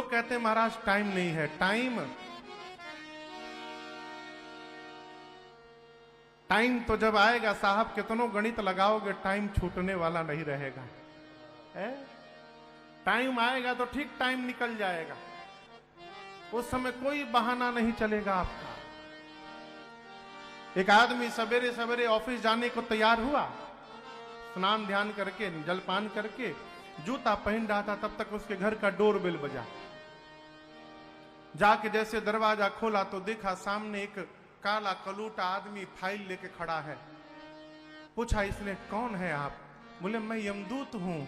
लोग कहते हैं महाराज टाइम नहीं है। टाइम तो जब आएगा साहब, कितनों गणित लगाओगे टाइम छूटने वाला नहीं रहेगा। टाइम आएगा तो ठीक टाइम निकल जाएगा, उस समय कोई बहाना नहीं चलेगा आपका। एक आदमी सवेरे सवेरे ऑफिस जाने को तैयार हुआ, स्नान ध्यान करके जलपान करके जूता पहन रहा था, तब तक उसके घर का डोरबेल बजा। जाके जैसे दरवाजा खोला तो देखा सामने एक काला कलूटा आदमी फाइल लेके खड़ा है। पूछा इसने कौन है आप? बोले मैं यमदूत हूं।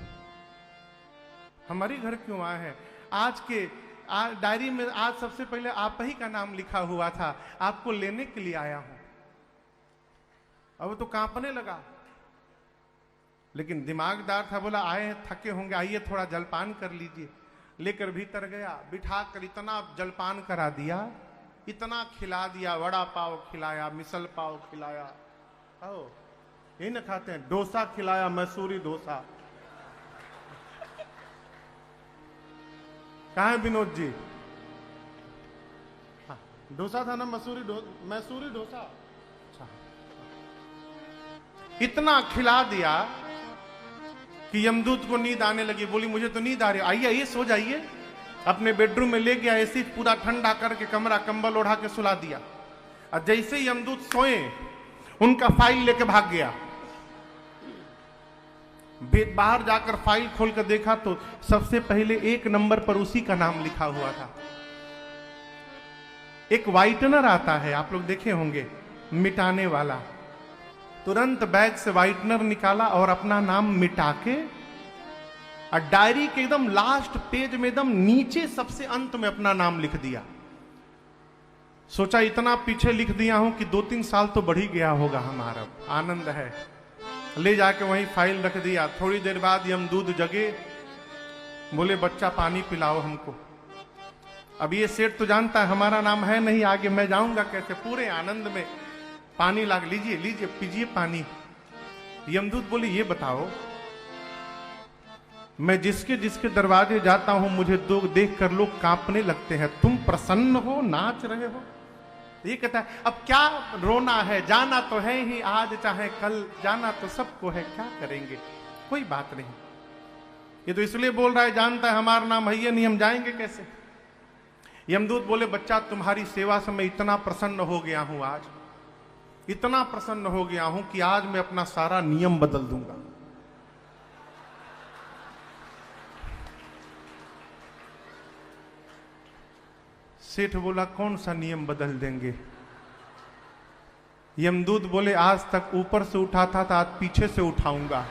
हमारे घर क्यों आए हैं? आज डायरी में आज सबसे पहले आप ही का नाम लिखा हुआ था, आपको लेने के लिए आया हूं। अब तो कांपने लगा, लेकिन दिमागदार था, बोला आए हैं थके होंगे, आइए थोड़ा जलपान कर लीजिए। लेकर भीतर गया, बिठा कर इतना जलपान करा दिया, इतना खिला दिया, वड़ा पाव खिलाया, मिसल पाव खिलाया। यही ना खाते हैं, डोसा खिलाया, मैसूरी डोसा। कहाँ है विनोद जी? हाँ, डोसा था ना, मैसूरी डोसा। अच्छा, इतना खिला दिया कि यमदूत को नींद आने लगी। बोली मुझे तो नींद आ रही है, आइए आइए सो जाइए। अपने बेडरूम में ले गया, एसी पूरा ठंडा करके कमरा कंबल ओढ़ा के सुला दिया। और जैसे ही यमदूत सोए, उनका फाइल लेके भाग गया। बाहर जाकर फाइल खोलकर देखा तो सबसे पहले 1 नंबर पर उसी का नाम लिखा हुआ था। एक वाइटनर आता है, आप लोग देखे होंगे, मिटाने वाला। तुरंत बैग से वाइटनर निकाला और अपना नाम मिटा के, और डायरी के एकदम लास्ट पेज में एकदम नीचे सबसे अंत में अपना नाम लिख दिया। सोचा इतना पीछे लिख दिया हूं कि 2-3 साल तो बढ़ ही गया होगा हमारा। आनंद है। ले जाके वहीं फाइल रख दिया। थोड़ी देर बाद यमदूत जगे, बोले बच्चा पानी पिलाओ हमको। अब ये सेठ तो जानता है हमारा नाम है नहीं, आगे मैं जाऊंगा कैसे। पूरे आनंद में पानी लाग, लीजिए लीजिए पीजिए पानी। यमदूत बोले ये बताओ, मैं जिसके जिसके दरवाजे जाता हूं मुझे देख कर लोग कांपने लगते हैं, तुम प्रसन्न हो, नाच रहे हो। ये कहता है अब क्या रोना है, जाना तो है ही आज चाहे कल, जाना तो सबको है, क्या करेंगे, कोई बात नहीं। ये तो इसलिए बोल रहा है, जानता है हमारा नाम है ये नहीं, हम जाएंगे कैसे। यमदूत बोले बच्चा तुम्हारी सेवा से मैं इतना प्रसन्न हो गया हूं, आज इतना प्रसन्न हो गया हूं कि आज मैं अपना सारा नियम बदल दूंगा। सेठ बोला कौन सा नियम बदल देंगे? यमदूत बोले आज तक ऊपर से उठाता था, आज पीछे से उठाऊंगा।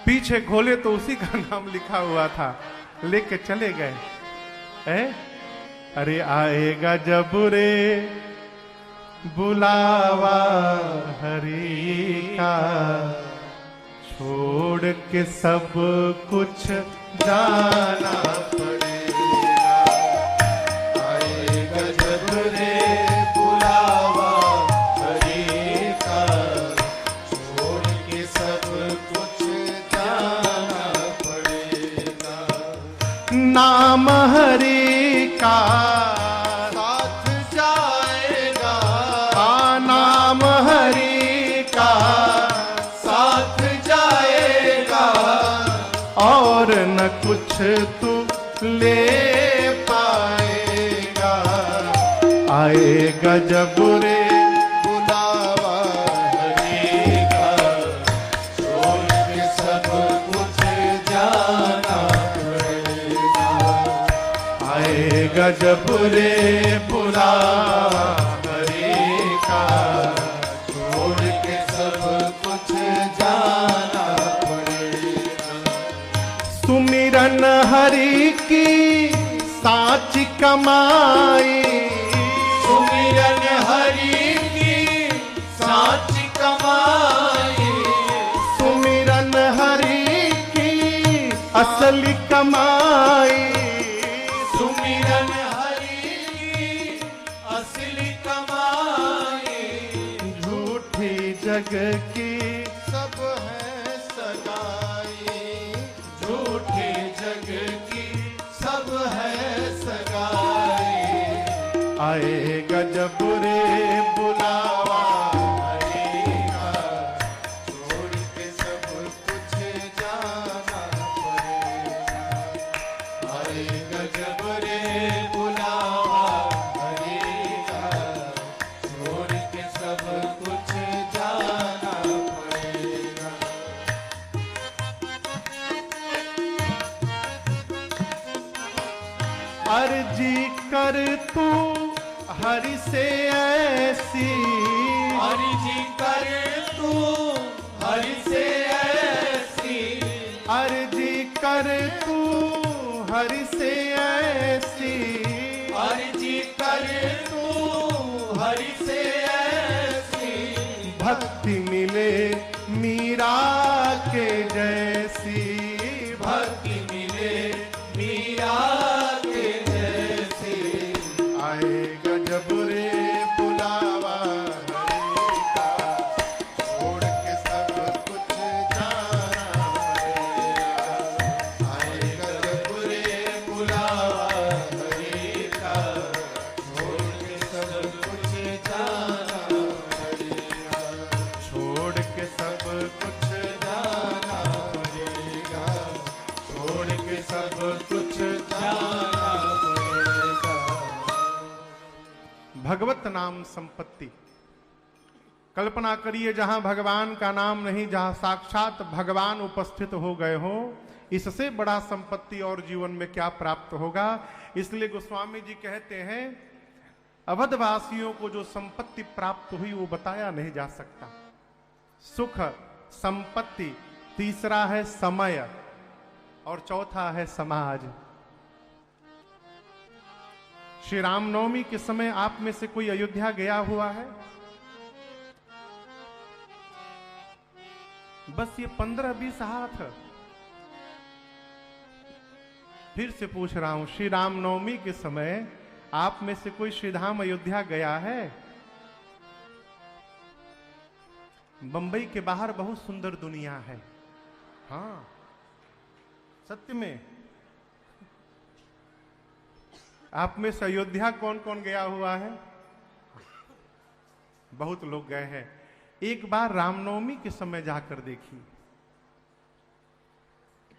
पीछे खोले तो उसी का नाम लिखा हुआ था, लेके चले गए। अरे आएगा जब रे बुलावा हरि का, छोड़ के सब कुछ जाना पड़ेगा। आएगा जब रे बुलावा हरि का, छोड़ के सब कुछ जाना पड़ेगा। नाम हरि का साथ जाएगा, नाम हरि का और न कुछ तू ले पाएगा। आएगा जब रे बुलावा हरि का, छोड़ के सब कुछ जाना पड़ेगा। आएगा जब रे बुलावा हरि का, छोड़ के सब कुछ जाना। सुमिरन हरि की साची कमाई, सुमिरन हरि की साची कमाई, सुमिरन हरि की असली कमाई, सुमिरन हरि की असली कमाई। झूठी जग की सब है सगाई, आए गजब रे बुलावा हरि का, छोड़ के सब कुछ जाना पड़ेगा। आए गजब रे बुलावा हरि का, छोड़ के सब कुछ जाना पड़ेगा। अर्जी कर तू हरि से ऐसी, अर्जी कर तू हरि से ऐसी, अर्जी कर तू हरि से ऐसी, अर्जी कर तू हरि से ऐसी, भक्ति मिले मीरा के जैसी, भक्ति मिले मीरा के जैसी। आए गजब रे बुलावा हरि का, छोड़ के सब कुछ जाना पड़ेगा। आए गजब रे बुलावा हरि का, छोड़ के सब कुछ जाना पड़ेगा। छोड़ के सब कुछ जाना पड़ेगा, छोड़ के सब कुछ जाना पड़ेगा। भगवत नाम संपत्ति। कल्पना करिए जहां भगवान का नाम नहीं, जहां साक्षात भगवान उपस्थित हो गए हो, इससे बड़ा संपत्ति और जीवन में क्या प्राप्त होगा। इसलिए गोस्वामी जी कहते हैं अवधवासियों को जो संपत्ति प्राप्त हुई वो बताया नहीं जा सकता। सुख, संपत्ति, तीसरा है समय और चौथा है समाज। श्री रामनवमी के समय आप में से कोई अयोध्या गया हुआ है? बस ये 15-20 हाथ। फिर से पूछ रहा हूं, श्री रामनवमी के समय आप में से कोई श्रीधाम अयोध्या गया है? बंबई के बाहर बहुत सुंदर दुनिया है। हाँ, सत्य में। आप में से अयोध्या कौन कौन गया हुआ है? बहुत लोग गए हैं। एक बार रामनवमी के समय जाकर देखिए,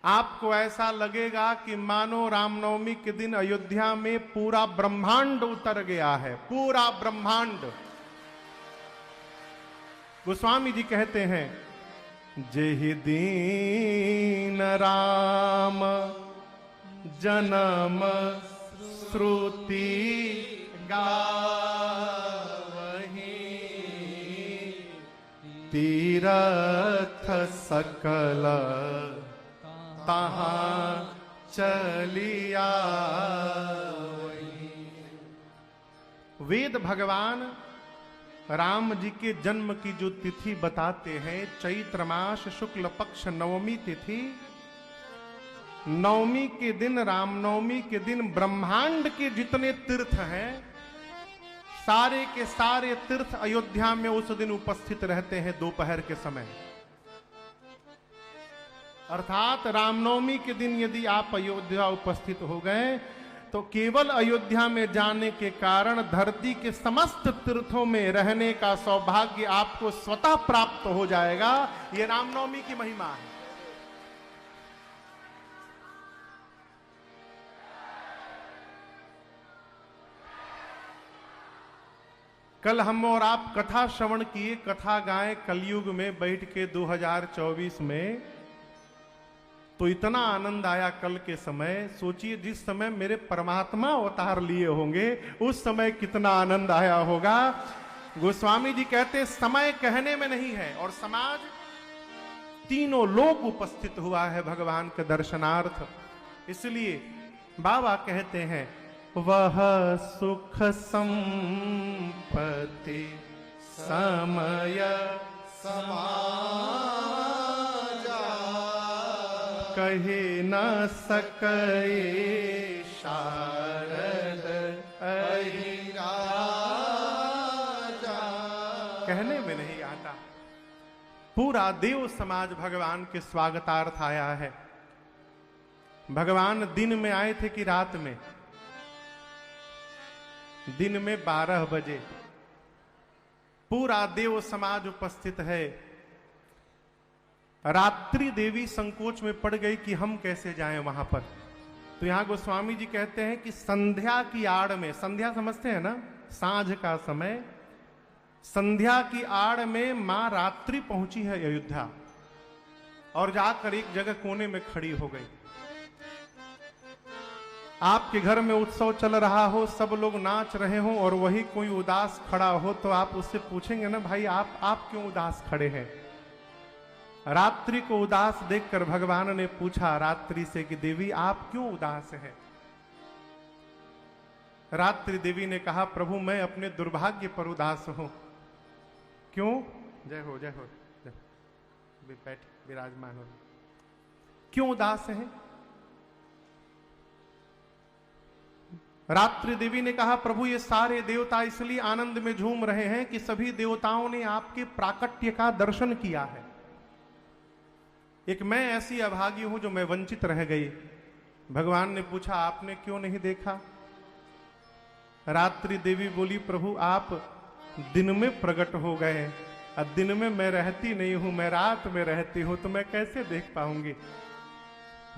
आपको ऐसा लगेगा कि मानो रामनवमी के दिन अयोध्या में पूरा ब्रह्मांड उतर गया है, पूरा ब्रह्मांड। गोस्वामी जी कहते हैं, जेहि दीन राम जन्म श्रुति गावहीं, तीरथ सकल तहाँ चलिया। वेद भगवान राम जी के जन्म की जो तिथि बताते हैं, चैत्र मास शुक्ल पक्ष नवमी तिथि, नवमी के दिन, रामनवमी के दिन ब्रह्मांड के जितने तीर्थ हैं, सारे के सारे तीर्थ अयोध्या में उस दिन उपस्थित रहते हैं दोपहर के समय। अर्थात रामनवमी के दिन यदि आप अयोध्या उपस्थित हो गए तो केवल अयोध्या में जाने के कारण धरती के समस्त तीर्थों में रहने का सौभाग्य आपको स्वतः प्राप्त हो जाएगा। यह रामनवमी की महिमा है। कल हम और आप कथा श्रवण किए, कथा गाएं कलयुग में बैठ के 2024 में, तो इतना आनंद आया कल के समय। सोचिए जिस समय मेरे परमात्मा अवतार लिए होंगे उस समय कितना आनंद आया होगा। गोस्वामी जी कहते समय कहने में नहीं है, और समाज तीनों लोग उपस्थित हुआ है भगवान के दर्शनार्थ। इसलिए बाबा कहते हैं, वह सुख संपत्ति समय समाजा, कहे न सके शारद अहिराजा। कहने में नहीं आता। पूरा देव समाज भगवान के स्वागतार्थ आया है। भगवान दिन में आए थे कि रात में? दिन में 12 बजे पूरा देव समाज उपस्थित है। रात्रि देवी संकोच में पड़ गई कि हम कैसे जाएं वहां पर। तो यहां गोस्वामी जी कहते हैं कि संध्या की आड़ में, संध्या समझते हैं ना, सांझ का समय, संध्या की आड़ में मां रात्रि पहुंची है अयोध्या और जाकर एक जगह कोने में खड़ी हो गई। आपके घर में उत्सव चल रहा हो, सब लोग नाच रहे हो और वही कोई उदास खड़ा हो तो आप उससे पूछेंगे ना, भाई आप क्यों उदास खड़े हैं? रात्रि को उदास देखकर भगवान ने पूछा रात्रि से कि देवी आप क्यों उदास हैं? रात्रि देवी ने कहा, प्रभु मैं अपने दुर्भाग्य पर उदास हूं। क्यों? जय हो जय हो, जय हो। बैठ विराजमान हो। क्यों उदास हैं? रात्रि देवी ने कहा, प्रभु ये सारे देवता इसलिए आनंद में झूम रहे हैं कि सभी देवताओं ने आपके प्राकट्य का दर्शन किया है। एक मैं ऐसी अभागी हूं जो मैं वंचित रह गई। भगवान ने पूछा, आपने क्यों नहीं देखा? रात्रि देवी बोली, प्रभु आप दिन में प्रकट हो गए, और दिन में मैं रहती नहीं हूं, मैं रात में रहती हूं, तो मैं कैसे देख पाऊंगी?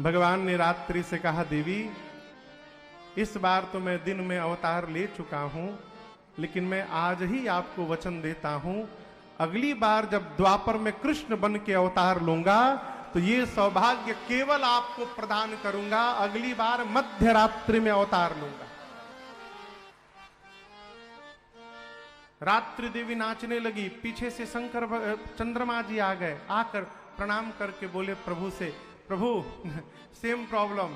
भगवान ने रात्रि से कहा, देवी इस बार तो मैं दिन में अवतार ले चुका हूं, लेकिन मैं आज ही आपको वचन देता हूं, अगली बार जब द्वापर में कृष्ण बन के अवतार लूंगा तो ये सौभाग्य केवल आपको प्रदान करूंगा, अगली बार मध्य रात्रि में अवतार लूंगा। रात्रि देवी नाचने लगी, पीछे से शंकर चंद्रमा जी आ गए, आकर प्रणाम करके बोले प्रभु से, प्रभु सेम प्रॉब्लम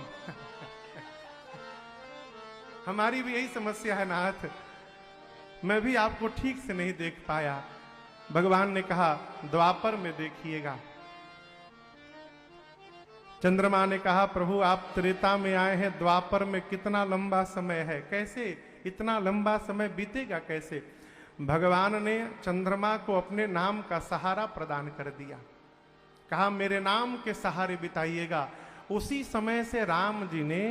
हमारी भी यही समस्या है नाथ, मैं भी आपको ठीक से नहीं देख पाया। भगवान ने कहा, द्वापर में देखिएगा। चंद्रमा ने कहा, प्रभु आप त्रेता में आए हैं, द्वापर में कितना लंबा समय है, कैसे इतना लंबा समय बीतेगा कैसे? भगवान ने चंद्रमा को अपने नाम का सहारा प्रदान कर दिया, कहा मेरे नाम के सहारे बिताइएगा। उसी समय से राम जी ने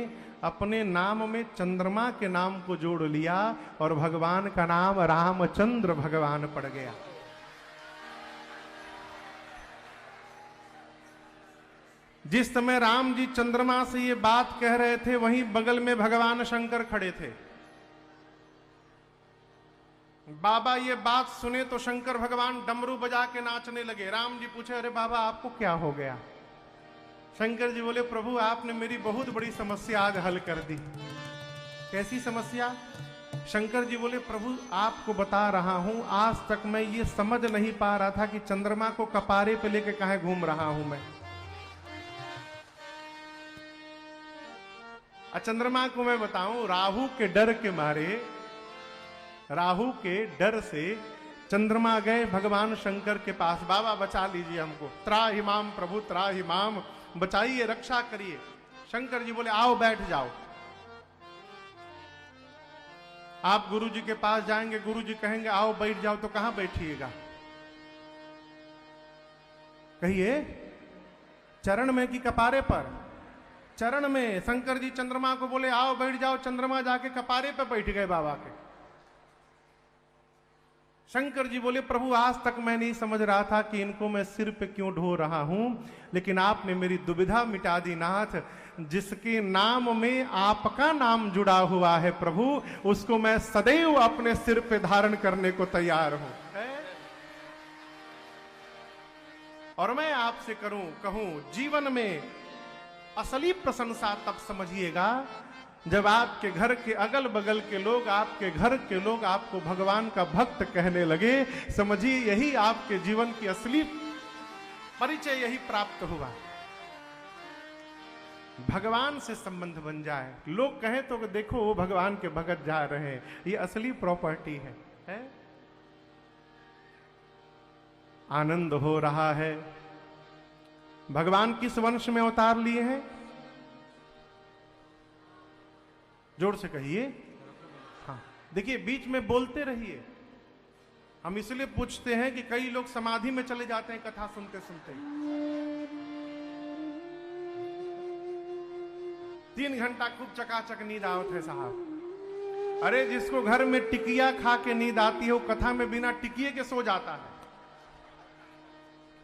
अपने नाम में चंद्रमा के नाम को जोड़ लिया और भगवान का नाम रामचंद्र भगवान पड़ गया। जिस समय राम जी चंद्रमा से ये बात कह रहे थे, वहीं बगल में भगवान शंकर खड़े थे। बाबा ये बात सुने तो शंकर भगवान डमरू बजा के नाचने लगे। राम जी पूछे, अरे बाबा आपको क्या हो गया? शंकर जी बोले, प्रभु आपने मेरी बहुत बड़ी समस्या आज हल कर दी। कैसी समस्या? शंकर जी बोले, प्रभु आपको बता रहा हूं, आज तक मैं ये समझ नहीं पा रहा था कि चंद्रमा को कपारे पे लेके कहां घूम रहा हूं मैं। चंद्रमा को मैं बताऊं, राहु के डर के मारे, राहु के डर से चंद्रमा गए भगवान शंकर के पास, बाबा बचा लीजिए हमको, त्राहिमाम प्रभु त्राहिमाम, बचाइए रक्षा करिए। शंकर जी बोले, आओ बैठ जाओ। आप गुरु जी के पास जाएंगे, गुरु जी कहेंगे आओ बैठ जाओ, तो कहां बैठिएगा? कहिए चरण में कि कपारे पर? चरण में। शंकर जी चंद्रमा को बोले आओ बैठ जाओ, चंद्रमा जाके कपारे पे बैठ गए बाबा के। शंकर जी बोले, प्रभु आज तक मैं नहीं समझ रहा था कि इनको मैं सिर पे क्यों ढो रहा हूं, लेकिन आपने मेरी दुविधा मिटा दी नाथ। जिसके नाम में आपका नाम जुड़ा हुआ है प्रभु, उसको मैं सदैव अपने सिर पे धारण करने को तैयार हूं। और मैं आपसे कहूं, जीवन में असली प्रशंसा तब समझिएगा जब आपके घर के अगल बगल के लोग, आपके घर के लोग आपको भगवान का भक्त कहने लगे। समझिए यही आपके जीवन की असली परिचय यही प्राप्त हुआ। भगवान से संबंध बन जाए, लोग कहें तो देखो वो भगवान के भगत जा रहे हैं, ये असली प्रॉपर्टी है? आनंद हो रहा है। भगवान किस वंश में अवतार लिए हैं? जोर से कहिए। हाँ, देखिए बीच में बोलते रहिए। हम इसलिए पूछते हैं कि कई लोग समाधि में चले जाते हैं कथा सुनते सुनते। 3 घंटा खूब चकाचक नींद आवत है साहब, अरे जिसको घर में टिकिया खा के नींद आती है वो कथा में बिना टिकिए के सो जाता है।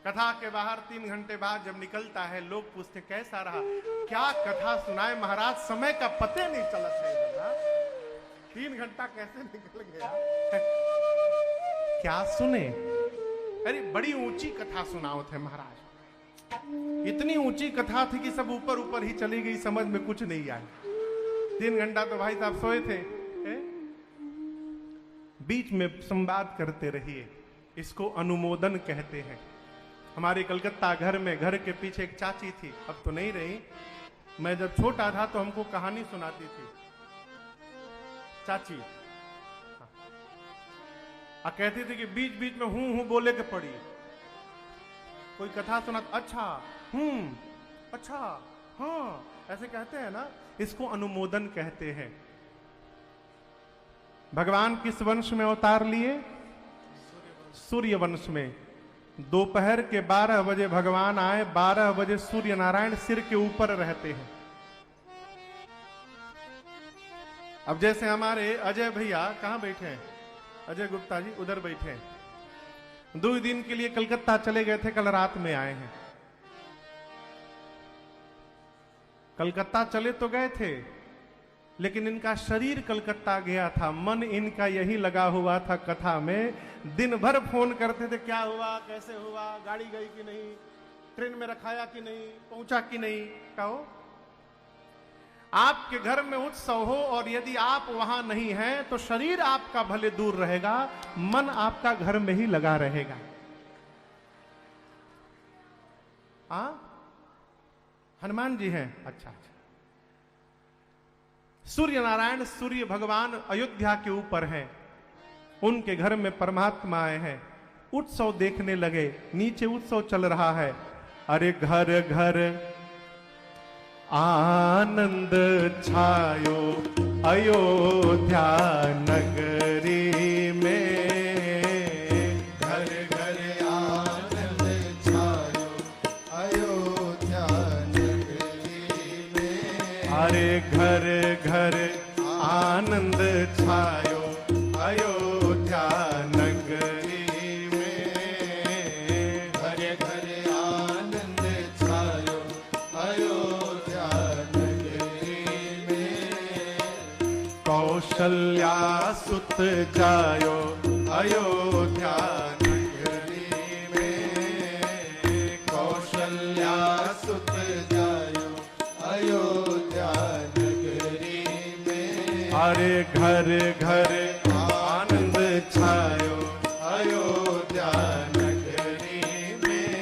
कथा के बाहर 3 घंटे बाद जब निकलता है लोग पूछते कैसा रहा, क्या कथा सुनाए महाराज, समय का पते नहीं चलत है इधर। 3 घंटा कैसे निकल गया क्या सुने। अरे बड़ी ऊंची कथा सुनाओ थे महाराज, इतनी ऊंची कथा थी कि सब ऊपर ऊपर ही चली गई, समझ में कुछ नहीं आई। 3 घंटा तो भाई साहब सोए थे। बीच में संवाद करते रहिए, इसको अनुमोदन कहते हैं। हमारे कलकत्ता घर में, घर के पीछे एक चाची थी, अब तो नहीं रही। मैं जब छोटा था तो हमको कहानी सुनाती थी चाची। कहती थी कि बीच बीच में हूं बोले के पड़ी। कोई कथा सुना, अच्छा अच्छा हाँ, ऐसे कहते हैं ना, इसको अनुमोदन कहते हैं। भगवान किस वंश में अवतार लिए? सूर्य वंश में। दोपहर के 12 बजे भगवान आए, 12 बजे सूर्य नारायण सिर के ऊपर रहते हैं। अब जैसे हमारे अजय भैया कहां बैठे हैं, अजय गुप्ता जी उधर बैठे हैं। 2 दिन के लिए कलकत्ता चले गए थे, कल रात में आए हैं। कलकत्ता चले तो गए थे, लेकिन इनका शरीर कलकत्ता गया था, मन इनका यही लगा हुआ था कथा में। दिन भर फोन करते थे, क्या हुआ, कैसे हुआ, गाड़ी गई कि नहीं, ट्रेन में रखाया कि नहीं, पहुंचा कि नहीं। कहो आपके घर में उत्सव हो और यदि आप वहां नहीं हैं तो शरीर आपका भले दूर रहेगा, मन आपका घर में ही लगा रहेगा। हनुमान जी हैं, अच्छा। सूर्य नारायण, सूर्य भगवान अयोध्या के ऊपर हैं, उनके घर में परमात्मा आए हैं। उत्सव देखने लगे, नीचे उत्सव चल रहा है। अरे घर घर आनंद छायो अयोध्या नगरी में, घर घर आनंद छायो अयोध्या नगरी में। अरे घर घर आनंद छायो अयोध्या नगरी में, घर घर आनंद छायो अयोध्या नगरी में। कौशल्या सुत जायो अयोध्या नगरी में कौशल्या सुत जायो अयोध्या नगरी में। अरे घर घर आनंद छायो अयोध्या नगरी में।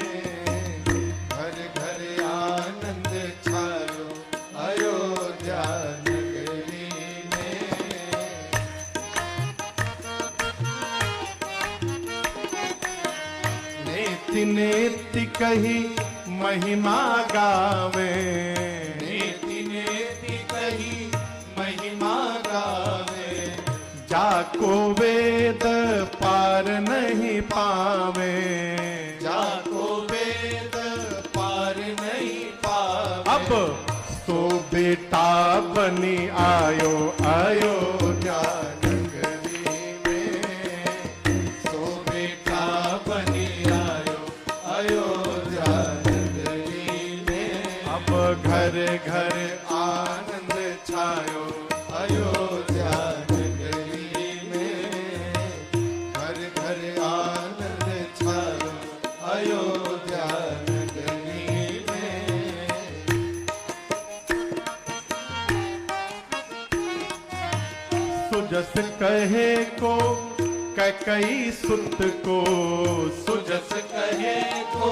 घर घर आनंद छायो अयोध्या नगरी में। नेति नेति कही महिमा गावे, नेति नेति कही महिमा गावे। जाको वेद पार नहीं पावे, जाको वेद पार नहीं पावे। अब तो बेटा बनी आयो अयोध्या नगरी में सो बेटा बनी आयो अयोध्या नगरी में। अब घर घर आनंद छायो अयोध्या नगरी में। घर घर आनंद छायो अयोध्या नगरी में। सुजस कहे को कैकई सुत को, सुजस कहे को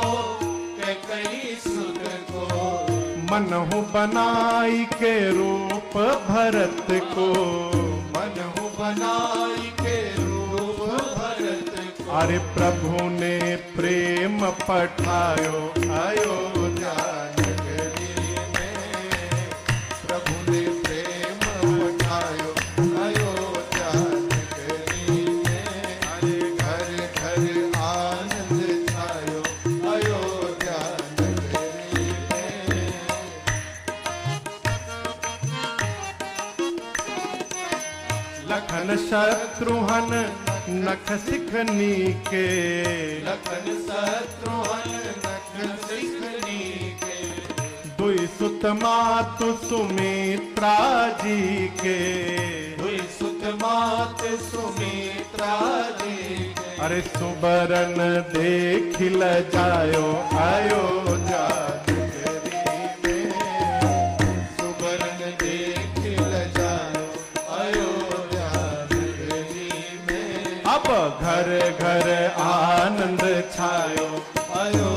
कैकई सुत को। मनहु बनाई के रूप भरत को, मनहु बनाई के रूप भरत को। अरे प्रभु ने प्रेम पठायो अयोध्या नगरी में प्रभु ने प्रेम पठायो अयोध्या नगरी में। अरे घर घर आनंद छायो अयोध्या नगरी में। लखन शत्रुघ्न नख सिखनी के, लखन शत्रुघ्न नख सिखनी के, दुई सुत मातु सुमित्रा जी के, दुई सुत मात सुमित्रा जी के, अरे सुबरन देखिल जायो अयोध्या नगरी में, सुबरन देखिल जायो अयोध्या नगरी में, अब घर घर आनंद छायो अयोध्या